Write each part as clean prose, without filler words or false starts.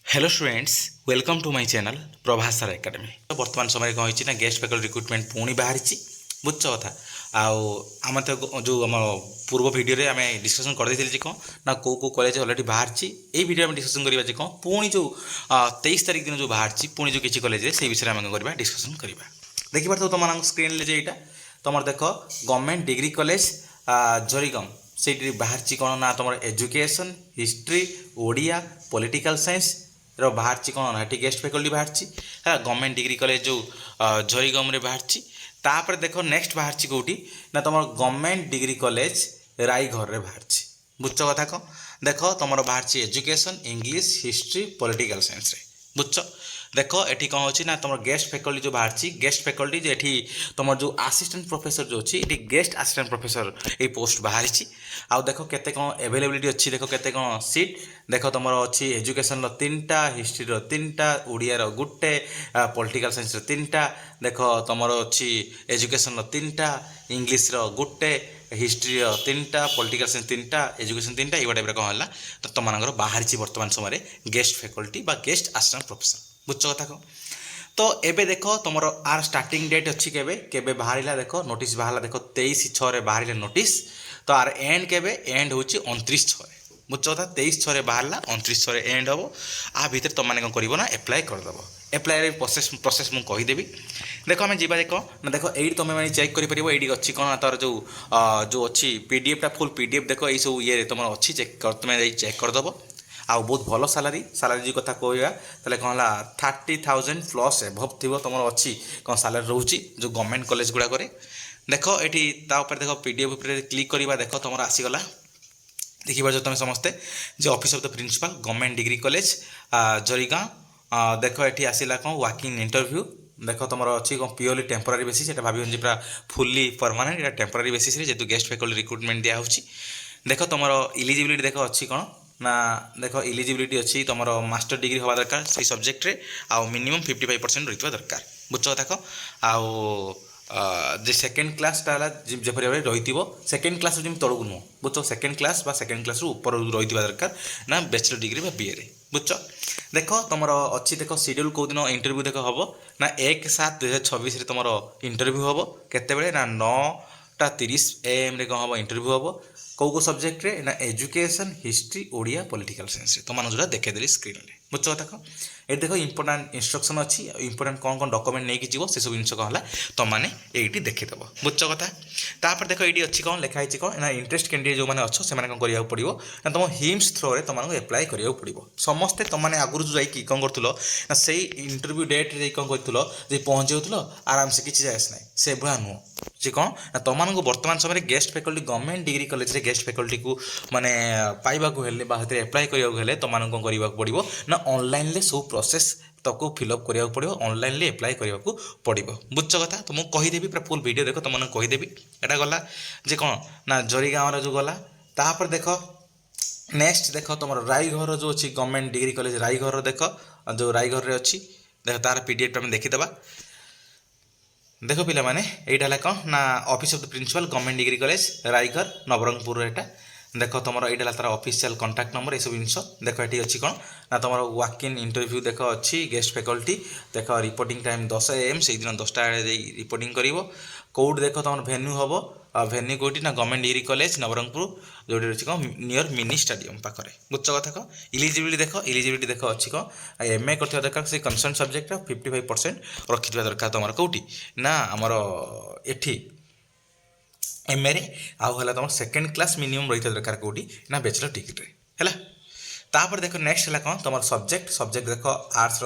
Hello students, welcome to my channel Prabhas sir academy. तो वर्तमान समय कौन होना गेस्ट फैकल्टी रिक्रुटमेंट पुणी बाहरी बुझ कथा आम तो जो आम पूर्व भिडियो आम डिस्कसन करदे कौन ना कौ कौ कॉलेज अलरेडी बाहर ये भिडियो डिस्कसन करवा कौन पुणी जो 23 तारीख दिन जो बाहर पुणी जो किसी कॉलेज से विषय आम करवा डिस्कसन करवा देखिए तुम स्क्रीन यहाँ तुम देख गवर्नमेंट डिग्री कॉलेज जरीगांव से बाहर कौन ना तुम education history Odia political science बाहर कौन है गेस्ट फैकल्टी बाहर है गवर्नमेंट डिग्री कॉलेज जो झरीगांव में बाहर तापर देख नेक्स्ट बाहर कौटी ना तुम गवर्नमेंट डिग्री कॉलेज रायघर में बाहर बुझ कथा कौन देख तुम बाहर education English history political science बुझ देख ये कौन होची ना तुम गेस्ट फैकल्टी जो बाहर गेस्ट फैकल्टी जो ये तुम जो असिस्टेंट प्रोफेसर जो अच्छी ये गेस्ट असिस्टेंट प्रोफेसर ये पोस्ट बाहर आउ देख केते कौन अवेलेबिलिटी अच्छी देख केते कौन सीट देख तुम अच्छी एजुकेशन 3टा हिस्ट्री 3टा ओडिया गोटे पॉलिटिकल साइंस 3टा देख तुम अच्छी एजुकेशन 3टा इंग्लिश गोटे हिस्ट्री 3टा पॉलिटिकल साइंस 3टा एजुकेशन 3टा ये टाइप कौन है तो तुम बाहर वर्तमान समय guest faculty guest assistant professor बुझ कथा कौन तो एबे देख तुम आर स्टार्टिंग डेट अच्छी केबे बाहर देख नोटिस बाहर देख 23/6 बाहर नोटिस तो आर एंड केबे एंड हूँ 29/6 बुझ कथा 23/6 बाहर 29/6 एंड हम आ भर तुम मैंने कौन कर एप्लाय करदेव एप्लाय प्रोसेस मुझे कहीदेवी देख आम जा देख ना देख ये तुम मैंने चेक कर ये अच्छी कौन तार जो जो अच्छी पीडीएफटा फुल पीडीएफ देख ये सब ये तुम अच्छी चेक तुम चेक करदेव आउ बहुत भल सालारी जो कथा कहवा तेल कौन है 30,000 प्लस एभव थी तुम अच्छी कौन सालारी रोचे जो गवर्नमेंट कॉलेज गुड़ाक देख ये देख पीडीएफ क्लिक करवा देख तुम आसीगला देखिए तुम समस्ते जो office of the principal government degree college Jarigaon देख ये आसला कौन वॉकिंग इंटरव्यू देख तुम अच्छी कौन प्योरली टेम्पोरारी बेसिस ये भाव पूरा फुल्ली परमानेंट या टेम्पोरारी बेसिस जेहतु गेस्ट फैकल्टी रिक्रुटमेंट दिया देख तुम इलिजिबिलिटी देख अच्छी कौन ना देख इलिजिबिलिटी अच्छी तुम मास्टर डिग्री हवा दरकार से सब्जेक्ट रे आउ मिनिमम 55% रही दरकार बुझ कथा कौन आउ जे सेकेंड क्लासटा जपरी रही सेकेंड क्लास जमी तौक नुह बुझ सेकेंड क्लास सेकेंड क्लास ऊपर रही दरकार ना बैचलर डिग्री बीए बुझ देख तुम अच्छी देख शेड्यूल कौ दिन इंटरव्यू देख हम ना 1/7/2026 तुम इंटरव्यू हम केते ना 9:30 AM कौन हम इंटरव्यू हम कौ सब्जेक्ट रे ना education history Odia political science तुम जो देखेदेली स्क्रीन में बुझ कथा कौन ये देख इंपोर्टाट इंस्ट्रक्शन अच्छी इंपोर्टाट कौन कौन डॉक्यूमेंट नहीं जीव से सब जिन कौन है तुम मैंने ये देखीदेव बुझ कथा तापर देख ये अच्छी कौन लिखाई कौन ना इंटरेस्ट कैंडिडेट जो मैंने अच्छे से करा पड़ो ना तुम हिम्स थ्रो रे तुमको एप्लाय करा पड़ो समस्ते तुमने आगुरी जो जाकि कौन करूँ ना से इंटरव्यू डेट कौन कर पहुँच जाऊल आराम से किसी जायस ना से भाया नुह जी कौन ना तुमको वर्तमान समय guest faculty government degree college रे गेस्ट फैकल्टी को माने पाइबाकू हेले एप्लाय करा तुमको कौन करने पड़ो ना ऑनलाइन ले सब प्रोसेस तक फिलअप करा पड़ो ऑनलाइन एप्लाय करा पड़ो बुझ कथा तो मुझे कहीदेवी पूरा फुल वीडियो देख तुमने कहीदेवी यहाँ गला जे कौन ना जरीगांव जो गला तापर देख नेक्स्ट देख तुम रायघर जो अच्छी गवर्नमेंट डिग्री कॉलेज रायघर देख जो रायघर अच्छी देख तार पीडीएफ आम देखीदे देख पिला माने एटा है कौन ना office of the principal government degree college रायघर नवरंगपुर एटा देख तुम यहाँ तार ऑफिशियल कांटेक्ट नंबर ये सब जिन देख ये अच्छी कौन ना तुम वॉक इन इंटरव्यू देख अच्छी गेस्ट फैकल्टी देख रिपोर्टिंग टाइम 10 AM से दिन 10टा रिपोर्टिंग कर कौट देख तुम भेन्यू हम भेन्यू कौटी ना गवर्नमेंट डिग्री कॉलेज नवरंगपुर जो अच्छी कौन नियर मिनी स्टेडियम पाखे बुझ कथा कौन इलिजिबिलिटी देख अच्छी कौन एमए कर दरकार से कनसर्न सब्जेक्ट 55% रखी दरकार तुम कौटी ना आमर एठी एमए रे आउ है तुम सेकेंड क्लास मिनिमम रही दरकार कौटी ना बैचलर डिग्री है तापर देख नेक्स्ट है कौन तुम सब्जेक्ट देख आर्ट्स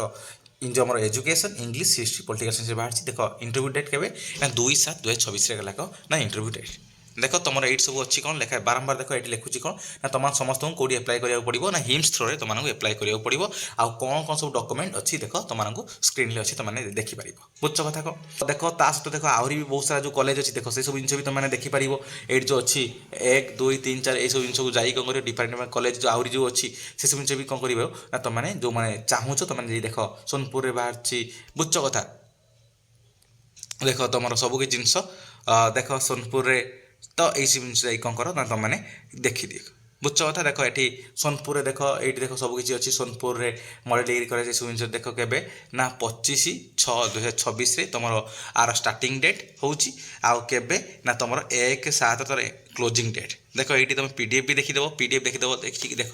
इन जो education English history political science बाहर देख इंटरव्यू डेट के ना 2/7/2026 गला कौन ना इंटरव्यू डेट देख तुम ये सब अच्छी कौन लिखा बारंबार देख ये लिखुची कौन ना तुम समस्त कौटी एप्लाय करा पड़ो ना हिम्स थ्रो तुमको एप्लाय करा पड़ो आउ कौन कौन सब डॉक्यूमेंट अच्छी देख तुमको स्क्रीन अच्छी तुमने देखिपार बुझ कथा कौन देख सहित देख आहरी भी बहुत सारा जो कॉलेज अच्छी देख से सब जिन भी तुमने देखिपार ये जो अच्छी 1 2 3 4 ये सब जिन जा कौन कर डिपार्टमेंट कॉलेज जो आहरी जो अच्छी से सब जिन भी कौन कर ना तुमने जो मैंने चाहूँ तुमने देख सोनपुर में बाहर बुझ कथा देख तुम सबकि जिनस देख सोनपुर तो यही सब जिन कौन कर ना तुमने देखी ବୁଝଛ କଥା ଦେଖ ଏଠି ସୋନପୁରରେ ଦେଖ ଏଇଠି ଦେଖ ସବୁ କିଛି ଅଛି ସୋନପୁରରେ ମଡ଼େଲ ଡିଗ୍ରୀ କରାଯାଏ ସବୁ ଜିନିଷ ଦେଖ କେବେ ନା 25/6/2026ରେ ତୁମର ଆର ଷ୍ଟାର୍ଟିଂ ଡେଟ୍ ହେଉଛି ଆଉ କେବେ ନା ତୁମର 1/7 ତାର କ୍ଲୋଜିଂ ଡେଟ୍ ଦେଖ ଏଇଠି ତୁମେ PDF ବି ଦେଖିଦେବ ଦେଖିକି ଦେଖ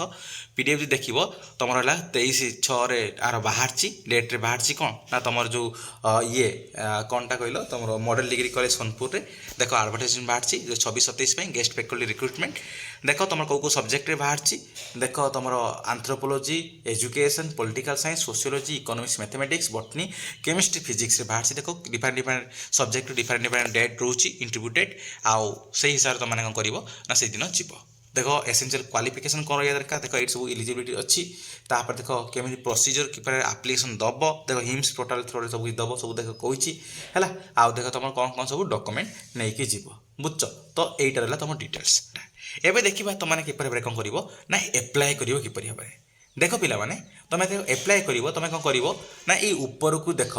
PDF ବି ଦେଖିବ ତୁମର ହେଲା 23/6ରେ ଆର ବାହାରିଛି ଡେଟ୍ରେ ବାହାରିଛି କ'ଣ ନା ତୁମର ଯେଉଁ କ'ଣଟା କହିଲ ତୁମର ମଡ଼େଲ ଡିଗ୍ରୀ କଲେଜ ସୋନପୁରରେ ଦେଖ ଆଡ଼ଭର୍ଟାଇଜମେଣ୍ଟ ବାହାରିଛି 26-27 ପାଇଁ ଗେଷ୍ଟ ଫ୍ୟାକଲ୍ଟି ରିକ୍ରୁଟମେଣ୍ଟ ଦେଖ ତୁମର କେଉଁ ସବଜେକ୍ଟରେ ବାହାରିଛି ଦେଖ ତୁମର anthropology education political science sociology economics mathematics botany chemistry ଫିଜିକ୍ସରେ ବାହାରିଛି ଦେଖ ଡିଫରେଣ୍ଟ ସବଜେକ୍ଟ ଡିଫରେଣ୍ଟ ଡେଟ୍ ରହୁଛି ଇଣ୍ଟରଭ୍ୟୁ ଡେଟ୍ ଆଉ ସେଇ ହିସାବରେ ତୁମେ କ'ଣ କରିବ ନା ସେଇଦିନ ଯିବ ଦେଖ ଏସେନ୍ସିଆଲ କ୍ୱାଲିଫିକେସନ୍ କ'ଣ ରହିବା ଦରକାର ଦେଖ ଏଇଠି ସବୁ ଏଲିଜିବିଲିଟି ଅଛି ତାପରେ ଦେଖ କେମିତି ପ୍ରୋସିଜର କିପରି ଆପ୍ଲିକେସନ୍ ଦେବ ଦେଖ ହିମ୍ସ ପୋର୍ଟାଲ ଥ୍ରୋରେ ସବୁ ଦେବ ସବୁ ଦେଖ କହିଛି ହେଲା ଆଉ ଦେଖ ତୁମର କ'ଣ ସବୁ ଡକୁମେଣ୍ଟ ନେଇକି ଯିବ ବୁଝଛ ତ ଏଇଟା ରହିଲା ତୁମ ଡିଟେଲ୍ସ ଏବେ ଦେଖିବା ତୁମେ କିପରି ଭାବରେ କ'ଣ କରିବ ନା ଆପ୍ଲାଏ କରିବ କିପରି ଭାବରେ ଦେଖ ପିଲାମାନେ ତୁମେ ଆପ୍ଲାଏ କରିବ ତୁମେ କ'ଣ କରିବ ନା ଏଇ ଉପରକୁ ଦେଖ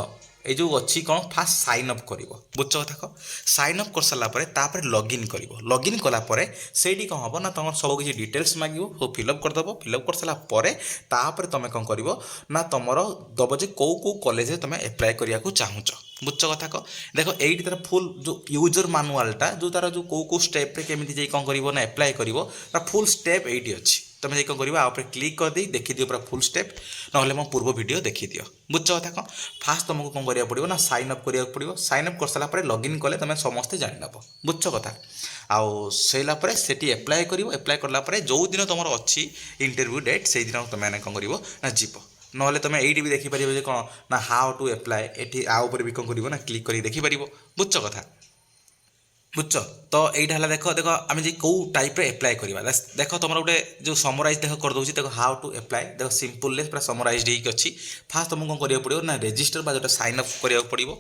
এই ଯେଉଁ ଅଛି କ'ଣ ଫାଷ୍ଟ ସାଇନ୍ ଅପ୍ କରିବ ବୁଝଛ କଥା କହ ସାଇନ୍ ଅପ୍ କରିସାରିଲା ପରେ ତାପରେ ଲଗ୍ଇନ୍ କରିବ ଲଗ୍ଇନ୍ କଲା ପରେ ସେଇଠି କ'ଣ ହେବ ନା ତୁମର ସବୁ କିଛି ଡିଟେଲ୍ସ ମାଗିବ ସବୁ ଫିଲ୍ଅପ୍ କରିଦେବ ଫିଲ୍ଅପ୍ କରିସାରିଲା ପରେ ତାପରେ ତୁମେ କ'ଣ କରିବ ନା ତୁମର ଦେବ ଯେ କେଉଁ କଲେଜରେ ତୁମେ ଆପ୍ଲାଏ କରିବାକୁ ଚାହୁଁଛ ବୁଝଛ କଥା କହ ଦେଖ ଏଇଠି ତାର ଫୁଲ୍ ଯେଉଁ ୟୁଜର ମାନୁଆଲଟା ଯେଉଁ ତାର ଯେଉଁ କେଉଁ ଷ୍ଟେପ୍ରେ କେମିତି ଯାଇ କ'ଣ କରିବ ନା ଆପ୍ଲାଏ କରିବ ତାର ଫୁଲ୍ ଷ୍ଟେପ୍ ଏଇଠି ଅଛି ତୁମେ ଯାଇ କ'ଣ କରିବ ଆ ଉପରେ କ୍ଲିକ୍ କରିଦେଇ ଦେଖିଦିଅ ପୁରା ଫୁଲ୍ ଷ୍ଟେପ୍ ନହେଲେ ମୋ ପୂର୍ବ ଭିଡ଼ିଓ ଦେଖିଦିଅ ବୁଝଛ କଥା କ'ଣ ଫାଷ୍ଟ ତୁମକୁ କ'ଣ କରିବାକୁ ପଡ଼ିବ ନା ସାଇନ୍ ଅପ୍ କରିବାକୁ ପଡ଼ିବ ସାଇନ୍ ଅପ୍ କରିସାରିଲା ପରେ ଲଗ୍ଇନ୍ କଲେ ତୁମେ ସମସ୍ତେ ଜାଣିନେବ ବୁଝଛ କଥା ଆଉ ସରିଲା ପରେ ସେଠି ଆପ୍ଲାଏ କରିବ ଆପ୍ଲାଏ କଲା ପରେ ଯେଉଁ ଦିନ ତୁମର ଅଛି ଇଣ୍ଟରଭ୍ୟୁ ଡେଟ୍ ସେଇଦିନ ତୁମେ କ'ଣ କରିବ ନା ଯିବ ନହେଲେ ତୁମେ ଏଇଠି ବି ଦେଖିପାରିବ ଯେ କ'ଣ ନା ହାଉ ଟୁ ଆପ୍ଲାଏ ଏଠି ଆ ଉପରେ ବି କ'ଣ କରିବ ନା କ୍ଲିକ୍ କରିକି ଦେଖିପାରିବ ବୁଝଛ କଥା ବୁଝଛ ତ ଏଇଟା ହେଲା ଦେଖ ଆମେ ଯେ କେଉଁ ଟାଇପ୍ରେ ଆପ୍ଲାଏ କରିବା ଦେଖ ତୁମର ଗୋଟେ ଯେଉଁ ସମରାଇଜ୍ ଦେଖ କରିଦେଉଛି ଦେଖ ହାଉ ଟୁ ଆପ୍ଲାଏ ଦେଖ ସିମ୍ପଲ୍ରେ ପୁରା ସମରାଇଜ୍ ହେଇକି ଅଛି ଫାଷ୍ଟ ତୁମକୁ କ'ଣ କରିବାକୁ ପଡ଼ିବ ନା ରେଜିଷ୍ଟର ବା ଯେଉଁଟା ସାଇନ୍ ଅପ୍ କରିବାକୁ ପଡ଼ିବ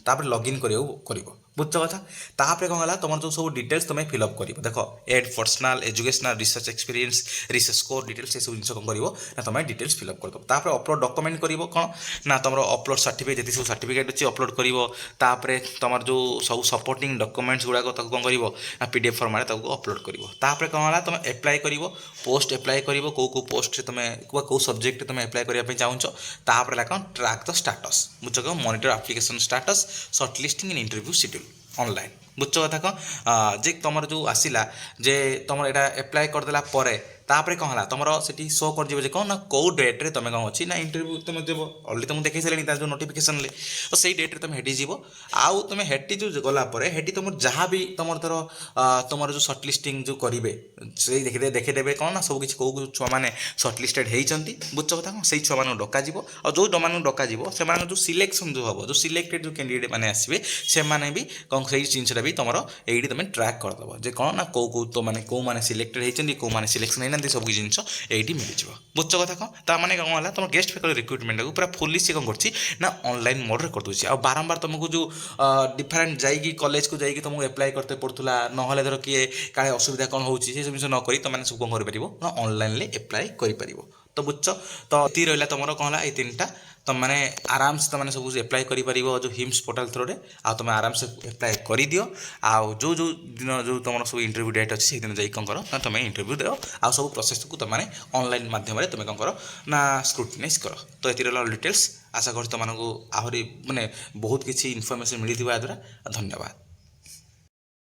ତାପରେ ଲଗ୍ଇନ୍ କରିବାକୁ କରିବ ବୁଝଛ କଥା ତାପରେ କ'ଣ ହେଲା ତୁମର ଯେଉଁ ସବୁ ଡିଟେଲ୍ସ ତୁମେ ଫିଲ୍ଅପ୍ କରିବ ଦେଖ add personal educational research experience research score details ଏସବୁ ଜିନିଷ କ'ଣ କରିବ ନା ତୁମେ ଡିଟେଲ୍ସ ଫିଲ୍ଅପ୍ କରିଦେବ ତାପରେ ଅପଲୋଡ଼ ଡକୁମେଣ୍ଟ କରିବ କ'ଣ ନା ତୁମର ଅପଲୋଡ଼ ସାର୍ଟିଫିକେଟ୍ ଯେତିକି ସବୁ ସାର୍ଟିଫିକେଟ୍ ଅଛି ଅପଲୋଡ଼ କରିବ ତାପରେ ତୁମର ଯେଉଁ ସବୁ ସପୋର୍ଟିଂ ଡକୁମେଣ୍ଟସ୍ ଗୁଡ଼ାକ ତାକୁ କ'ଣ କରିବ ନା PDF ଫର୍ମାଟ୍ରେ ତାକୁ ଅପଲୋଡ଼ କରିବ ତାପରେ କ'ଣ ହେଲା ତୁମେ ଆପ୍ଲାଏ କରିବ ପୋଷ୍ଟ ଆପ୍ଲାଏ କରିବ କେଉଁ ପୋଷ୍ଟରେ ତୁମେ କେଉଁ ସବଜେକ୍ଟରେ ତୁମେ ଆପ୍ଲାଏ କରିବା ପାଇଁ ଚାହୁଁଛ ତାପରେ ହେଲା କ'ଣ ଟ୍ରାକ୍ ଦ ଷ୍ଟାଟସ୍ ବୁଝଛ କ'ଣ monitor application status shortlisting in interview schedule online ବୁଝଛ କଥା କ'ଣ ଯେ ତୁମର ଯେଉଁ ଆସିଲା ଯେ ତୁମର ଏଇଟା ଆପ୍ଲାଏ କରିଦେଲା ପରେ ତାପରେ କ'ଣ ହେଲା ତୁମର ସେଠି ଶୋ କରିଯିବ ଯେ କ'ଣ ନା କେଉଁ ଡେଟ୍ରେ ତୁମେ କ'ଣ ଅଛି ନା ଇଣ୍ଟରଭ୍ୟୁ ତୁମେ ଦେବ ଅଲରେଡ଼ି ତୁମକୁ ଦେଖାଇ ସାରିଲିଣି ତାର ଯେଉଁ ନୋଟିଫିକେସନ୍ରେ ତ ସେଇ ଡେଟ୍ରେ ତୁମେ ହେଠି ଯିବ ଆଉ ତୁମେ ହେଠି ଯେଉଁ ଗଲା ପରେ ହେଠି ତୁମର ଯାହା ବି ତୁମର ଧର ତୁମର ଯେଉଁ ସର୍ଟ ଲିଷ୍ଟିଂ ଯେଉଁ କରିବେ ସେଇ ଦେଖିଦେବେ କ'ଣ ନା ସବୁ କିଛି କେଉଁ ଛୁଆମାନେ ସର୍ଟ ଲିଷ୍ଟେଡ଼ ହେଇଛନ୍ତି ବୁଝଛ କଥା କ'ଣ ସେଇ ଛୁଆମାନଙ୍କୁ ଡକାଯିବ ଆଉ ଯେଉଁମାନଙ୍କୁ ଡକାଯିବ ସେମାନଙ୍କ ଯେଉଁ ସିଲେକ୍ସନ୍ ଯେଉଁ ହେବ ଯେଉଁ ସିଲେକ୍ଟେଡ଼ ଯେଉଁ କ୍ୟାଣ୍ଡିଡେଟ୍ ମାନେ ଆସିବେ ସେମାନେ ବି କ'ଣ ସେଇ ଜିନିଷଟା ବି ତୁମର ଏଇଠି ତୁମେ ଟ୍ରାକ୍ କରିଦେବ ଯେ କ'ଣ ନା କେଉଁମାନେ ସିଲେକ୍ଟେଡ଼ ହେଇଛନ୍ତି କେଉଁମାନେ ସିଲେକ୍ସନ୍ ହେଇନାହାନ୍ତି ସବୁ ଜିନିଷ ଏଇଠି ମିଳିଯିବ ବୁଝଛ କଥା କ'ଣ ତାମାନେ କ'ଣ ହେଲା ତୁମ ଗେଷ୍ଟ ଫ୍ୟାକଲ୍ଟି ରିକ୍ରୁଟମେଣ୍ଟକୁ ପୁରା ଫୁଲି ସେ କ'ଣ କରୁଛି ନା ଅନଲାଇନ୍ ମୋଡ଼ରେ କରିଦେଉଛି ଆଉ ବାରମ୍ବାର ତୁମକୁ ଯେଉଁ ଡିଫରେଣ୍ଟ ଯାଇକି କଲେଜକୁ ଯାଇକି ତୁମକୁ ଆପ୍ଲାଏ କରତେ ପଡ଼ୁଥିଲା ନହେଲେ ଧର କିଏ କାଳେ ଅସୁବିଧା କ'ଣ ହେଉଛି ସେସବୁ ଜିନିଷ ନ କରି ତୁମେ ସବୁ କ'ଣ କରିପାରିବ ନା ଅନଲାଇନ୍ରେ ଆପ୍ଲାଏ କରିପାରିବ ତ ବୁଝଛ ତ ଏତିକି ରହିଲା ତୁମର କ'ଣ ହେଲା ଏଇ ତିନିଟା ତୁମେ ଆରାମସେ ତୁମେ ସବୁ ଆପ୍ଲାଏ କରିପାରିବ ଯେଉଁ ହିମ୍ସ ପୋର୍ଟାଲ ଥ୍ରୋରେ ଆଉ ତୁମେ ଆରାମସେ ଆପ୍ଲାଏ କରିଦିଅ ଆଉ ଯେଉଁ ଦିନ ଯେଉଁ ତୁମର ସବୁ ଇଣ୍ଟରଭ୍ୟୁ ଡେଟ୍ ଅଛି ସେଇଦିନ ଯାଇକି କ'ଣ କର ନା ତୁମେ ଇଣ୍ଟରଭ୍ୟୁ ଦିଅ ଆଉ ସବୁ ପ୍ରୋସେସ୍କୁ ତୁମେ ଅନଲାଇନ୍ ମାଧ୍ୟମରେ ତୁମେ କ'ଣ କର ନା ସ୍କ୍ରୁଟିନାଇଜ୍ କର ତ ଏତିକି ରହିଲା ଡିଟେଲ୍ସ ଆଶା କରୁଛି ତୁମମାନଙ୍କୁ ଆହୁରି ମାନେ ବହୁତ କିଛି ଇନଫର୍ମେସନ୍ ମିଳିଥିବ ଏହା ଦ୍ୱାରା ଧନ୍ୟବାଦ।